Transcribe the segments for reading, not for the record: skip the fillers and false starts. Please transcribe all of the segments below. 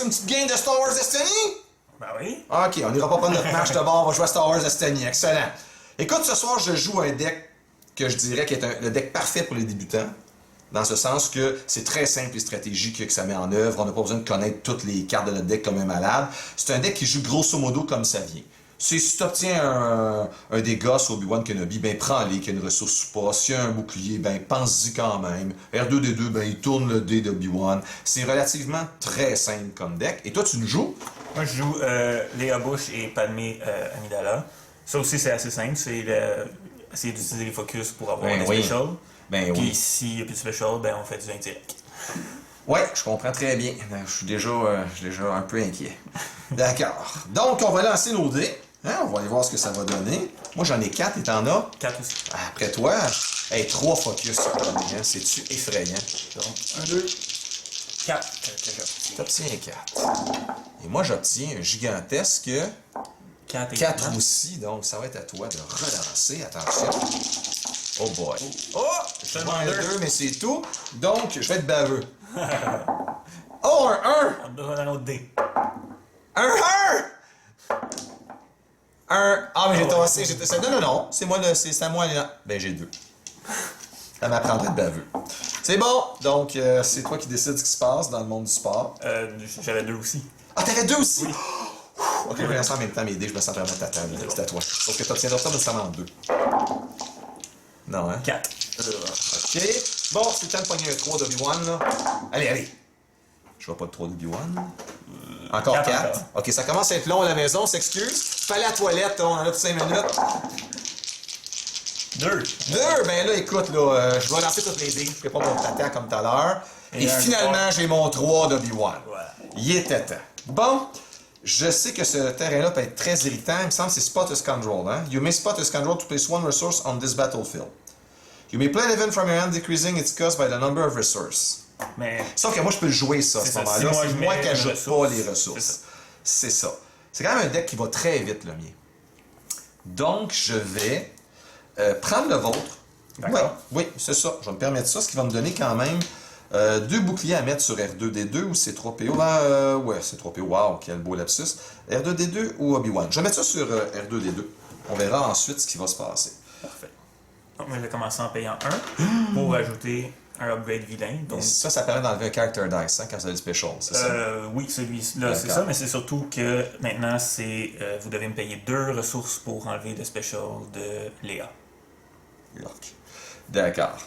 une petite game de Star Wars Destiny? Ben oui. Ok, on n'ira pas prendre notre match de bord, on va jouer à Star Wars Destiny. Excellent. Écoute, ce soir, je joue un deck que je dirais qui est le deck parfait pour les débutants. Dans ce sens que c'est très simple les stratégies que ça met en œuvre. On n'a pas besoin de connaître toutes les cartes de notre deck comme un malade. C'est un deck qui joue grosso modo comme ça vient. Si tu obtiens un dégât sur Obi-Wan Kenobi, ben prends-les, qu'il y a une ressource ou pas. S'il y a un bouclier, ben pense-y quand même. R2-D2, ben il tourne le dé d'Obi-Wan. C'est relativement très simple comme deck. Et toi, tu nous joues? Moi, je joue Leia Bush et Padmé Amidala. Ça aussi, c'est assez simple. C'est essayer d'utiliser les focus pour avoir des specials. Ben Puis oui. s'il n'y a plus de special, ben on fait du indirect. Ouais, je comprends très bien. Je suis déjà un peu inquiet. D'accord. Donc, on va lancer nos dés. Hein, on va aller voir ce que ça va donner. Moi, j'en ai 4 et t'en as? 4 aussi. Après toi, hey, 3 focus sur ton dé, hein. C'est-tu effrayant? Donc, 1, 2, 4. T'obtiens 4. Et moi, j'obtiens un gigantesque 4 aussi. Donc, ça va être à toi de relancer. Attention. Oh boy. Oh! Je te demande 2, mais c'est tout. Donc, je vais être baveux. Oh, un 1! On donne un autre dé. Un 1! Ah, mais j'ai tossé. Non. C'est moi, c'est à moi. Là. Ben, j'ai 2. Ça m'apprendrait de baveux. C'est bon. Donc, c'est toi qui décides ce qui se passe dans le monde du sport. J'avais 2 aussi. Ah, t'avais 2 aussi? Oui. Ok, je vais lancer en même temps mes dés. Je me sens vraiment à table. C'est à toi. Sauf que t'obtiendras pas nécessairement 2. Non, hein? 4. Ok. Bon, c'est le temps de pogner un 3 d'Obi-Wan, là. Allez. Je vois pas de 3 d'Obi-Wan. Encore 4. Ok, ça commence à être long à la maison, s'excuse. Fallait à la toilette, on en a pour 5 minutes. 2. 2, ben là, écoute, là, je vais lancer toutes les dés. Je fais pas mon tata comme tout à l'heure. Et finalement, j'ai mon 3 d'Obi-Wan. Voilà. Il était temps. Bon, je sais que ce terrain-là peut être très irritant. Il me semble que c'est Spot as Control, hein? You may spot as control to place one resource on this battlefield. You may play an event from your hand decreasing its cost by the number of resources. Mais. Sauf que moi, je peux le jouer, ça, à ce moment-là. C'est moi qui ajoute pas les ressources. C'est ça. C'est quand même un deck qui va très vite, le mien. Donc, je vais prendre le vôtre. D'accord. Oui, c'est ça. Je vais me permettre ça, ce qui va me donner quand même 2 boucliers à mettre sur R2-D2 ou C3PO. Ouais, C3PO. Wow, quel beau lapsus. R2-D2 ou Obi-Wan. Je vais mettre ça sur R2-D2. On verra ensuite ce qui va se passer. Parfait. Donc, moi, je vais commencer en payant 1 pour ajouter un upgrade vilain. Donc... Ça permet d'enlever un character dice hein, quand vous avez le special, c'est ça? Oui, celui-là, c'est ça, mais c'est surtout que maintenant, vous devez me payer 2 ressources pour enlever le special de Léa. D'accord.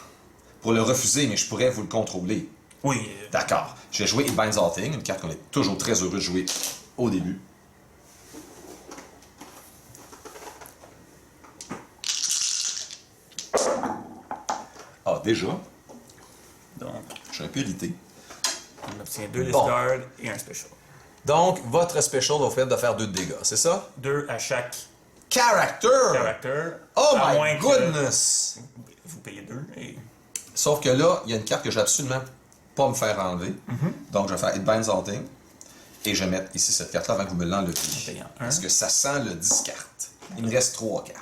Pour le refuser, mais je pourrais vous le contrôler. Oui. D'accord. Je vais jouer It Binds All Things, une carte qu'on est toujours très heureux de jouer au début. Ah, déjà. Donc, je suis un peu irrité. On obtient 2 discards et un special. Donc, votre special va vous permettre de faire 2 de dégâts, c'est ça? 2 à chaque character! Oh my goodness! Vous payez 2 et... Sauf que là, il y a une carte que je vais absolument pas me faire enlever. Donc, je vais faire It Binds All Things. Et je vais mettre ici cette carte-là avant que vous me l'enleviez. Parce que ça sent le discard. Il me reste 3 cartes.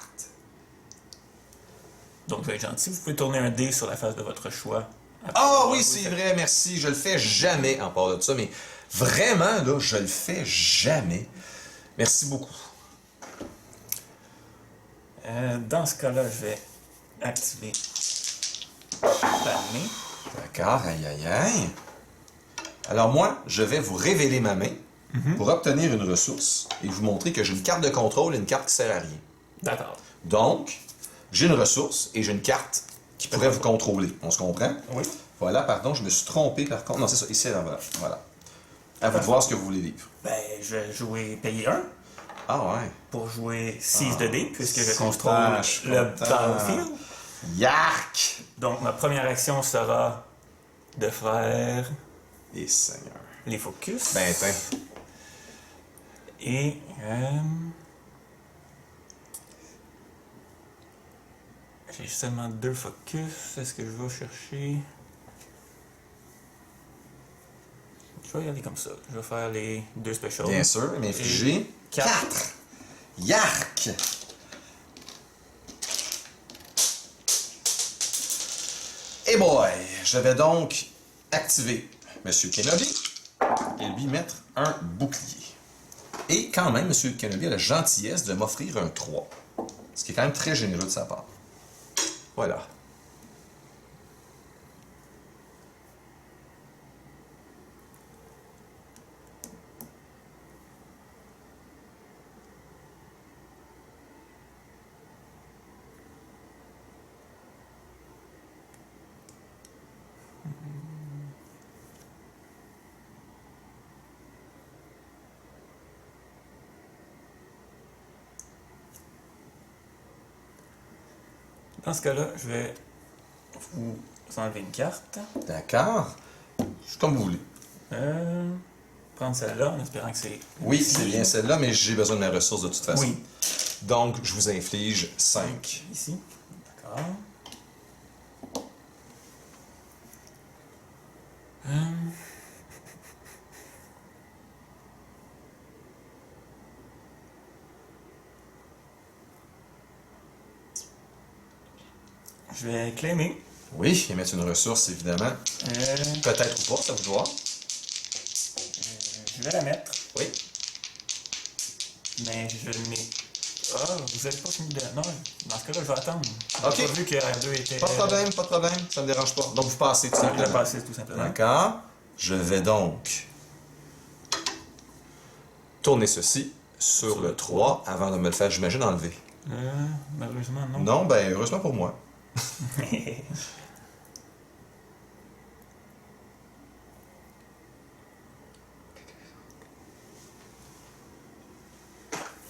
Donc, vous êtes gentil, vous pouvez tourner un dé sur la face de votre choix. Ah oui, c'est vrai, merci. Je le fais jamais en part de ça, mais vraiment, là, je le fais jamais. Merci beaucoup. Dans ce cas-là, je vais activer Padmé. D'accord, aïe. Alors moi, je vais vous révéler ma main pour obtenir une ressource et vous montrer que j'ai une carte de contrôle et une carte qui sert à rien. D'accord. Donc, j'ai une ressource et j'ai une carte qui pourrait vous contrôler. On se comprend? Oui. Voilà, pardon, je me suis trompé par contre. Non, c'est ça, ici, là, voilà. À vous de voir ce que vous voulez vivre. Ben, je vais payer 1. Ah ouais. Pour jouer 6 de dés, puisque je contrôle le battlefield. Yark! Donc, ma première action sera de faire... Et Seigneur. Les focus. Ben, tiens. Et... j'ai seulement 2 focus. Est-ce que je vais chercher... Je vais y aller comme ça. Je vais faire les 2 specials. Bien sûr, mais j'ai 4. Yark! Et boy, je vais donc activer Monsieur Kenobi. et lui mettre un bouclier. Et quand même, M. Kenobi a la gentillesse de m'offrir un 3. Ce qui est quand même très généreux de sa part. Voilà. Dans ce cas-là, je vais vous enlever une carte. D'accord. C'est comme vous voulez. Prendre celle-là en espérant que c'est... Oui, c'est bien celle-là, mais j'ai besoin de mes ressources de toute façon. Oui. Donc, je vous inflige 5. Ici. D'accord. Je vais claimer. Oui, et mettre une ressource, évidemment. Peut-être ou pas, ça vous doit. Je vais la mettre. Oui. Mais je n'ai... Ah, vous n'avez pas fini de... Non, dans ce cas-là, je vais attendre. Ok. J'ai pas vu que R2 était... Pas de problème, pas de problème. Ça ne me dérange pas. Donc, vous passez tout Je vais simplement. passer tout simplement. D'accord. Je vais donc tourner ceci sur le 3 avant de me le faire, j'imagine, enlever. Malheureusement, non. Non, ben, heureusement pour moi.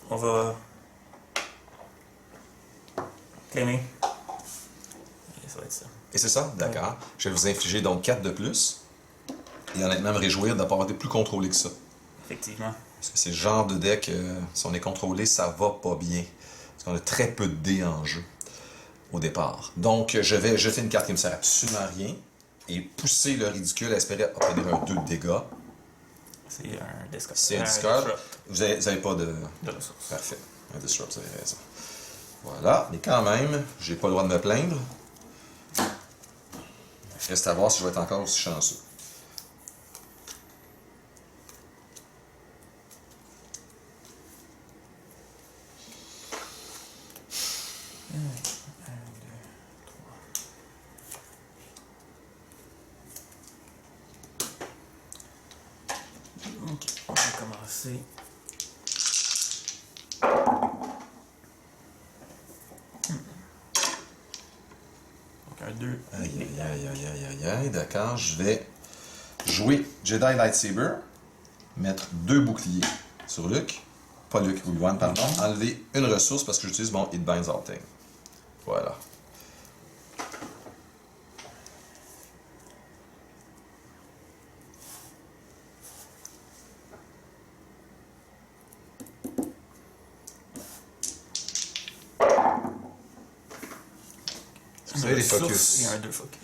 On va... claimer. Et ça va être ça. Et c'est ça? D'accord. Je vais vous infliger donc 4 de plus. Et honnêtement, me réjouir de ne pas avoir été plus contrôlé que ça. Effectivement. Parce que c'est le genre de deck, si on est contrôlé, ça va pas bien. Parce qu'on a très peu de dés en jeu au départ. Donc, je vais jeter une carte qui ne me sert absolument à rien et pousser le ridicule à espérer obtenir un 2 de dégâts. C'est un discard. C'est un discard. Vous n'avez pas de... De ressources. Parfait. Un disrupt, vous avez raison. Voilà. Mais quand même, j'ai pas le droit de me plaindre. Reste à voir si je vais être encore aussi chanceux. Ok, on va commencer. Donc un 2. Aïe, aïe, aïe, aïe, aïe, aïe, aïe. D'accord, je vais jouer Jedi Lightsaber, mettre 2 boucliers sur Luke, pas Luke, Obi-Wan, pardon, enlever une ressource parce que j'utilise mon It Binds All Thing. Voilà. Vous avez les focus. Et un 2 focus.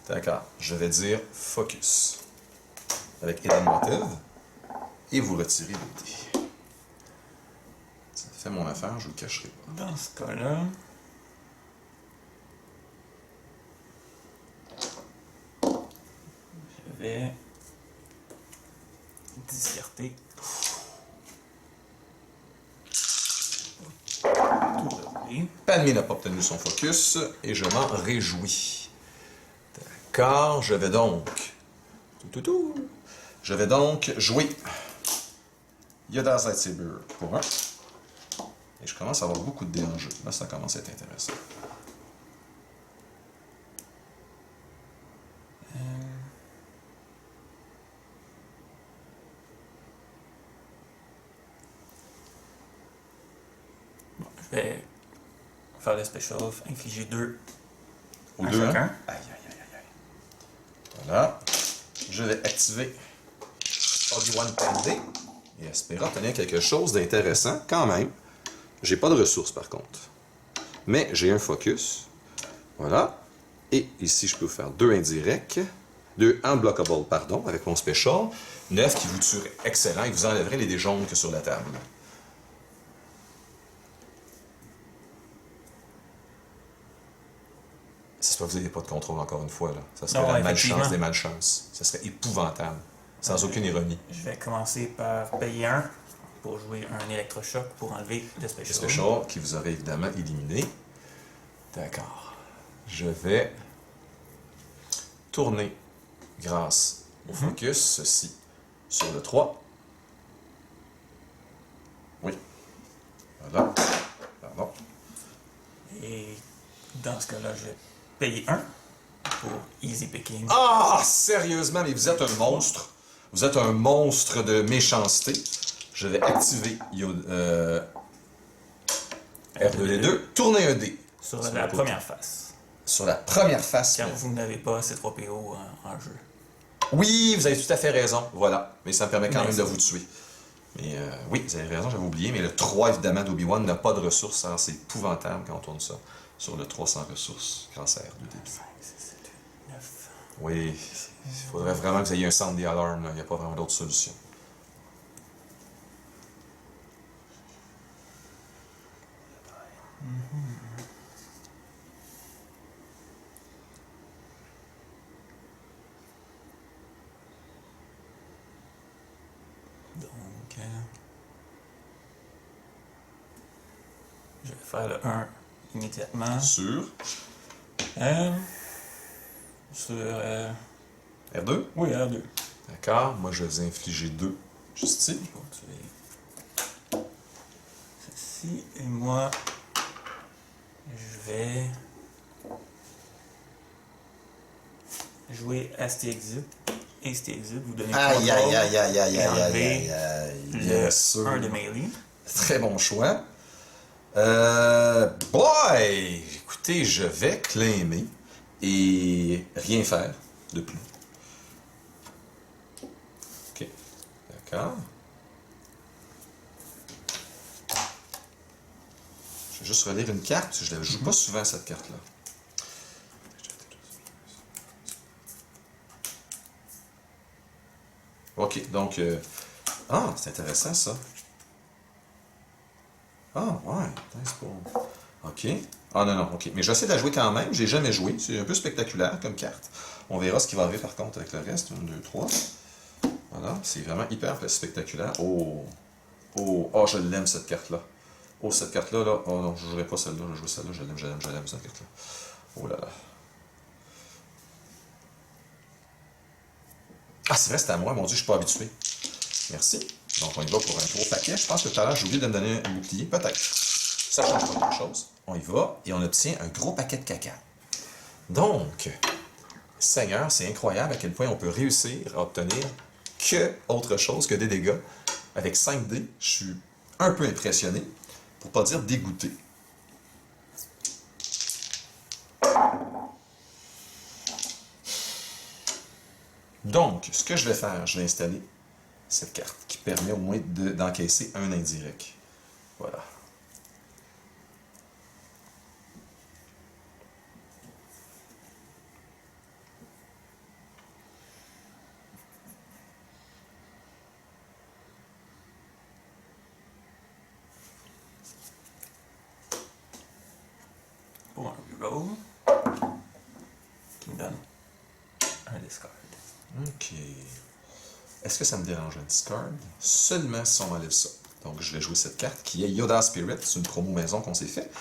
D'accord, je vais dire focus. Avec Hidden Motive. Et vous retirez le dé. Ça fait mon affaire, je ne le cacherai pas. Dans ce cas-là... je vais... discarter. Tout lever. Padmé n'a pas obtenu son focus et je m'en réjouis. D'accord, je vais donc... Je vais donc jouer Yoda's Lightsaber pour 1. Et je commence à avoir beaucoup de dés en jeu. Là, ça commence à être intéressant. Bon, je vais faire le special, infliger 2 Aux à deux, chacun. hein? Aïe, aïe, aïe, aïe, aïe. Voilà. Je vais activer Obi-Wan Pendé et espérer obtenir quelque chose d'intéressant quand même. J'ai pas de ressources par contre. Mais j'ai un focus. Voilà. Et ici, je peux faire 2 indirects. 2 unblockable, pardon, avec mon special. 9 qui vous tuerait. Excellent. Et vous enlèverez les dés jaunes que sur la table. C'est pas que vous n'ayez pas de contrôle encore une fois. Là. Ça serait Non, la effectivement. malchance des malchances. Ça serait épouvantable. sans aucune ironie. Je vais commencer par payer un pour jouer un électrochoc pour enlever le special. Special qui vous aurait évidemment éliminé. D'accord. Je vais tourner grâce au focus ceci sur le 3. Oui. Voilà. Pardon. Et dans ce cas-là, je vais payer un pour easy picking. Ah, sérieusement, mais vous êtes un monstre. Vous êtes un monstre de méchanceté. Je vais activer R2D2, tourner un dé. Sur la première face. Sur la première face. Car vous n'avez pas C3PO en jeu. Oui, vous avez tout à fait raison. Voilà. Mais ça me permet quand même Merci. de vous tuer. Mais oui, vous avez raison, j'avais oublié. Mais le 3, évidemment, d'Obi-Wan n'a pas de ressources. Hein. C'est épouvantable quand on tourne ça. Sur le 3 sans ressources, grâce à R2D2. 5, 6, 7, 8, 9. Oui, il faudrait vraiment que vous ayez un sound d'alarme. Il n'y a pas vraiment d'autre solution. Donc, je vais faire le 1 immédiatement. Sur Sur. R2. Oui, R2. D'accord. Moi, je vais vous infliger 2 juste ici. Pour tuer ceci. Et moi, je vais jouer Asti Exit. Et Asti Exit, vous donnez Aïe, aïe, aïe, aïe, aïe, aïe, Et aïe, enlever aïe, aïe. le Bien sûr. 1 de melee. Très bon choix. Boy! Écoutez, je vais claimer et rien faire de plus. Ok. D'accord. Je vais juste relire une carte, parce que je ne joue pas souvent cette carte-là. Ok, donc... Ah, c'est intéressant ça. Ah, ouais, c'est pas... Ok. Ah non, non, ok. Mais j'essaie de la jouer quand même, j'ai jamais joué. C'est un peu spectaculaire comme carte. On verra ce qui va arriver par contre avec le reste. 1, 2, 3. Voilà, c'est vraiment hyper spectaculaire. Oh! Oh! Oh, je l'aime cette carte-là. Oh, cette carte-là, là. Oh non, je ne jouerai pas celle-là, je vais jouer celle-là. Je l'aime, cette carte-là. Oh là là. Ah, c'est vrai, c'est à moi. Mon Dieu, je suis pas habitué. Merci. Donc, on y va pour un gros paquet. Je pense que tout à l'heure, j'ai oublié de me donner un bouclier. Peut-être. Ça ne change pas grand-chose. On y va et on obtient un gros paquet de caca. Donc, Seigneur, c'est incroyable à quel point on peut réussir à obtenir que autre chose que des dégâts. Avec 5 dés, je suis un peu impressionné, pour pas dire dégoûté. Donc, ce que je vais faire, je vais installer cette carte qui permet au moins d'encaisser un indirect. Voilà. Pour un reroll. Qui me donne un discard. Ok. Est-ce que ça me dérange un discard? Seulement si on m'enlève ça. Donc, je vais jouer cette carte qui est Yoda Spirit. C'est une promo maison qu'on s'est faite.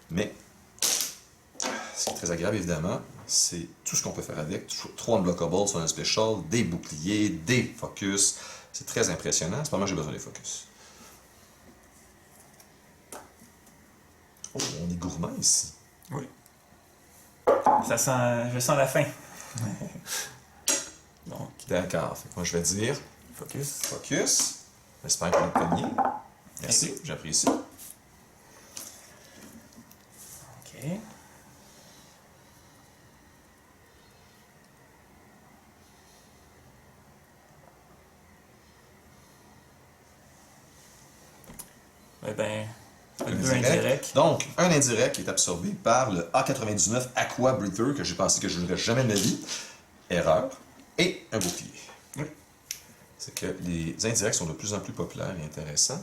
Mais, ce qui est très agréable, évidemment, c'est tout ce qu'on peut faire avec. 3 unblockables sur un special, des boucliers, des focus. C'est très impressionnant. C'est pas moi j'ai besoin des focus. Oh, on est gourmand ici. Oui. Ça sent. Je sens la fin. Donc, D'accord. Fait que moi, je vais dire focus. focus. J'espère qu'on est premier. Merci, j'apprécie. Ok. Eh ben, le 2 indirect. Donc, un indirect est absorbé par le A99 Aqua Breather que j'ai pensé que je n'aurais jamais de ma vie. Erreur. Et un bouclier. Oui. C'est que les indirects sont de plus en plus populaires et intéressants.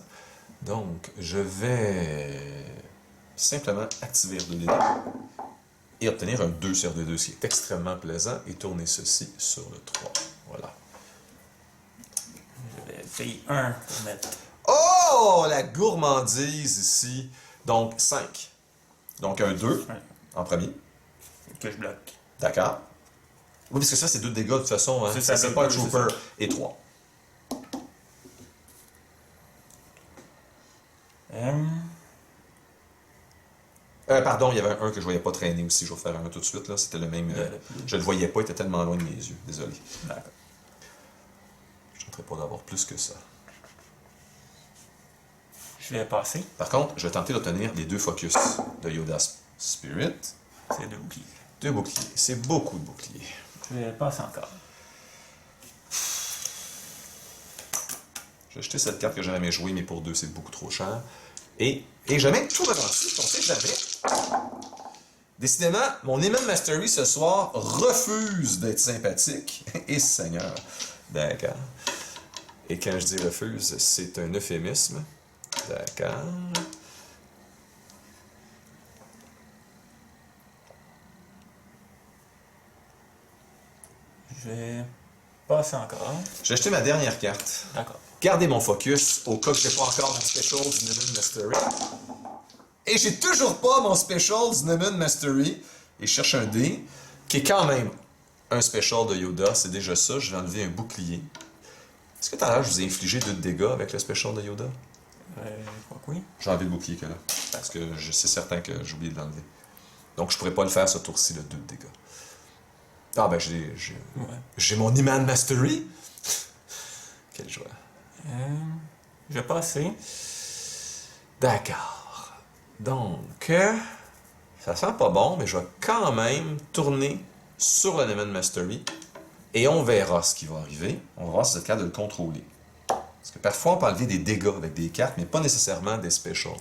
Donc, je vais simplement activer R2D2 et obtenir un 2 sur R2D2, ce qui est extrêmement plaisant, et tourner ceci sur le 3. Voilà. Paye 1 pour mettre. Oh, la gourmandise ici. Donc, 5. Donc, un 2 Ouais. en premier. Que je bloque. D'accord. Oui, parce que ça, c'est 2 dégâts de toute façon. Hein. C'est ça, C'est bloque pas un pas, c'est trooper. ça. Et 3. Pardon, il y avait un que je voyais pas traîner aussi. Je vais faire un tout de suite. Là. C'était le même. Je le voyais pas, il était tellement loin de mes yeux. Désolé. D'accord. Je ne tenterai pas d'avoir plus que ça. Je vais passer. Par contre, je vais tenter d'obtenir les 2 focus de Yoda's Spirit. C'est 2 boucliers. 2 boucliers. C'est beaucoup de boucliers. Je vais passer encore. Je vais jeter cette carte que j'ai jamais jouée, mais pour 2, c'est beaucoup trop cher. Et j'ai même tout avancé, on sait jamais. Décidément, mon Eman Mastery ce soir refuse d'être sympathique. Et Seigneur. D'accord. Et quand je dis refuse, c'est un euphémisme. D'accord. Je vais passer encore. J'ai acheté ma dernière carte. D'accord. Gardez mon focus au cas que je n'ai pas encore mon special du Eman Mastery. Et j'ai toujours pas mon special du Eman Mastery. Et je cherche un dé qui est quand même un special de Yoda. C'est déjà ça. Je vais enlever un bouclier. Est-ce que tout à l'heure, je vous ai infligé 2 dégâts avec le special de Yoda? Je crois que oui. J'ai enlevé le bouclier que là. Parce que c'est certain que j'ai oublié de l'enlever. Donc je pourrais pas le faire ce tour-ci, le 2 de dégâts. Ah ben j'ai mon Eman Mastery. Quelle joie. Je vais passer. D'accord. Donc, ça sent pas bon, mais je vais quand même tourner sur le Eman Mastery et on verra ce qui va arriver. On va voir si c'est le cas de le contrôler. Parce que parfois, on peut enlever des dégâts avec des cartes, mais pas nécessairement des specials.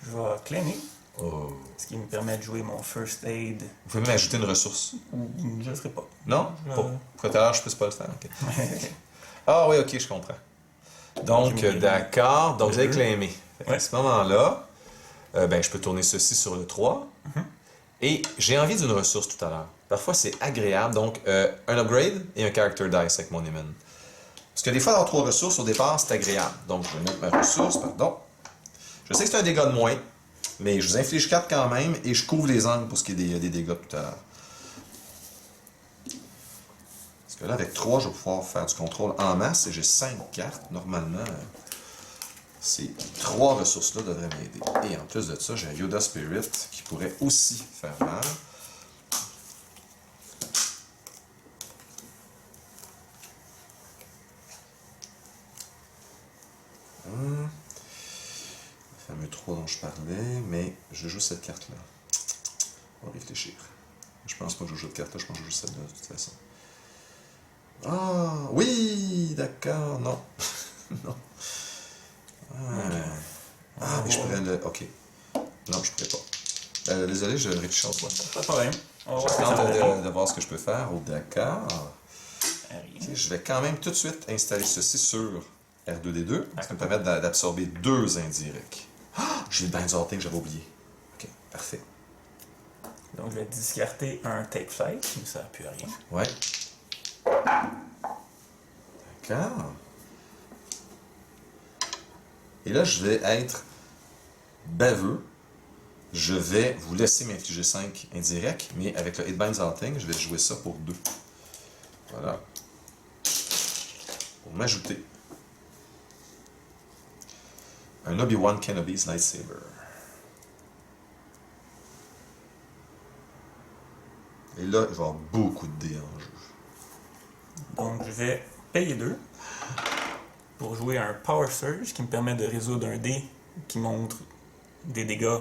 Je vais claimer. Oh. Ce qui me permet de jouer mon First Aid. Vous pouvez même ajouter une ressource. Je ne le ferai pas. Non? Je- Pour tout à l'heure, je ne puisse pas le faire. ok. Ah oui, ok, je comprends. Donc, J'ai mis d'accord. Donc, le vous avez deux. claimé. À Ouais. ce moment-là, ben, je peux tourner ceci sur le 3. Et j'ai envie d'une ressource tout à l'heure. Parfois, c'est agréable. Donc, un upgrade et un character dice avec mon Eman. Parce que des fois, avoir 3 ressources, au départ, c'est agréable. Donc, je vais mettre ma ressource, pardon. Je sais que c'est un dégât de moins, mais je vous inflige 4 quand même et je couvre les angles pour ce qui est des dégâts tout à l'heure. Parce que là, avec 3, je vais pouvoir faire du contrôle en masse et j'ai 5 cartes. Normalement, ces 3 ressources-là devraient m'aider. Et en plus de ça, j'ai un Yoda Spirit qui pourrait aussi faire mal. Le fameux 3 dont je parlais, mais je joue cette carte-là. On va réfléchir. Je pense pas que je joue cette carte-là, je pense que je joue celle-là de toute façon. Ah, oui, d'accord, non. non. Ah, mais je pourrais le... Ok. Non, je pourrais pas. Désolé, je réfléchis en toi. Pas de problème. On va voir Je ce que ça va donner. tente de voir ce que je peux faire. Oh, d'accord. Rien. Ok, je vais quand même tout de suite installer ceci sur R2D2. Ça va me permettre d'absorber 2 indirects. Ah, j'ai le Binds Halting que j'avais oublié. Ok, parfait. Donc, je vais discarter un Take Flight, mais ça n'a plus à rien. Ouais. D'accord. Et là, je vais être baveux. Je vais vous laisser m'infliger 5 indirects, mais avec le Hitbinds Halting, je vais jouer ça pour 2. Voilà. Pour m'ajouter un Obi-Wan Kenobi's Lightsaber. Et là, il va y avoir beaucoup de dés en jeu. Donc, je vais payer 2 pour jouer un Power Surge qui me permet de résoudre un dé qui montre des dégâts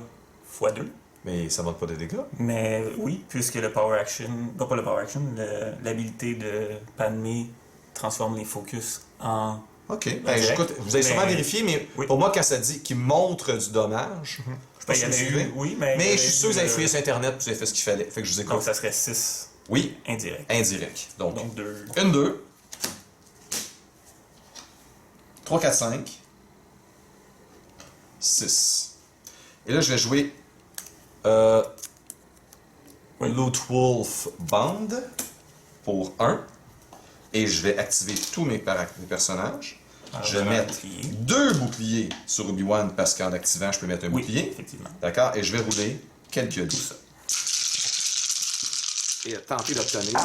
x2. Mais ça ne montre pas de dégâts. Mais oui, puisque le Power Action, non pas le Power Action, l'habilité de Padmé transforme les focus en OK. Ben, Direct. écoute, vous avez sûrement Mais- vérifié, mais oui. pour moi, quand ça dit qu'il montre du dommage, je sais pas Ben, si il y vous avait suivez. eu, oui, mais... Mais je suis sûr que vous avez fouillé sur Internet et vous avez fait ce qu'il fallait. Fait que je vous Donc, écoute. ça serait 6 Oui, indirect. indirect. Donc, Donc, 2. 1, 2, 3, 4, 5, 6. Et là, je vais jouer Loot Wolf Band pour 1. Et je vais activer tous mes personnages. Alors, Je vais j'aurai un mettre bouclier. 2 boucliers sur Obi-Wan parce qu'en activant, je peux mettre un Oui, bouclier. effectivement. D'accord? Et je vais rouler quelques dés. Et tenter d'obtenir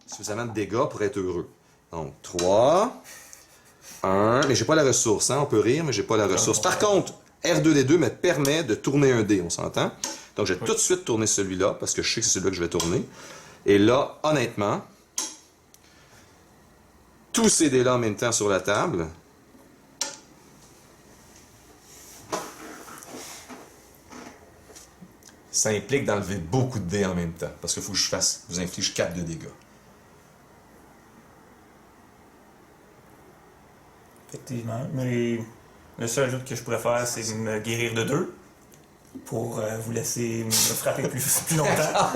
suffisamment de dégâts pour être heureux. Donc, 3, 1, mais j'ai pas la ressource, hein? On peut rire, mais j'ai pas la ressource. Par contre, R2D2 me permet de tourner un dé, on s'entend? Donc, je vais tout de suite tourner celui-là, parce que je sais que c'est celui-là que je vais tourner. Et là, honnêtement, tous ces dés-là en même temps sur la table, ça implique d'enlever beaucoup de dés en même temps, parce qu'il faut que je vous inflige 4 de dégâts. Effectivement. Mais le seul ajout que je pourrais faire, c'est me guérir de 2 pour vous laisser me frapper plus longtemps.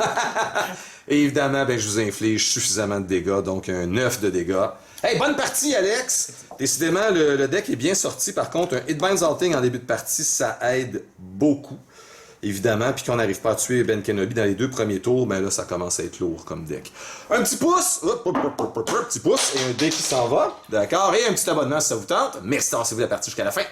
Et évidemment, ben, je vous inflige suffisamment de dégâts, donc un 9 de dégâts. Hey, bonne partie, Alex! Décidément, le deck est bien sorti. Par contre, un Hitbinds Halting en début de partie, ça aide beaucoup. Évidemment, puis qu'on n'arrive pas à tuer Ben Kenobi dans les 2 premiers tours, ben là, ça commence à être lourd comme deck. Un petit pouce, petit pouce, et un deck qui s'en va, d'accord? Et un petit abonnement si ça vous tente. Merci d'avoir suivi la partie jusqu'à la fin.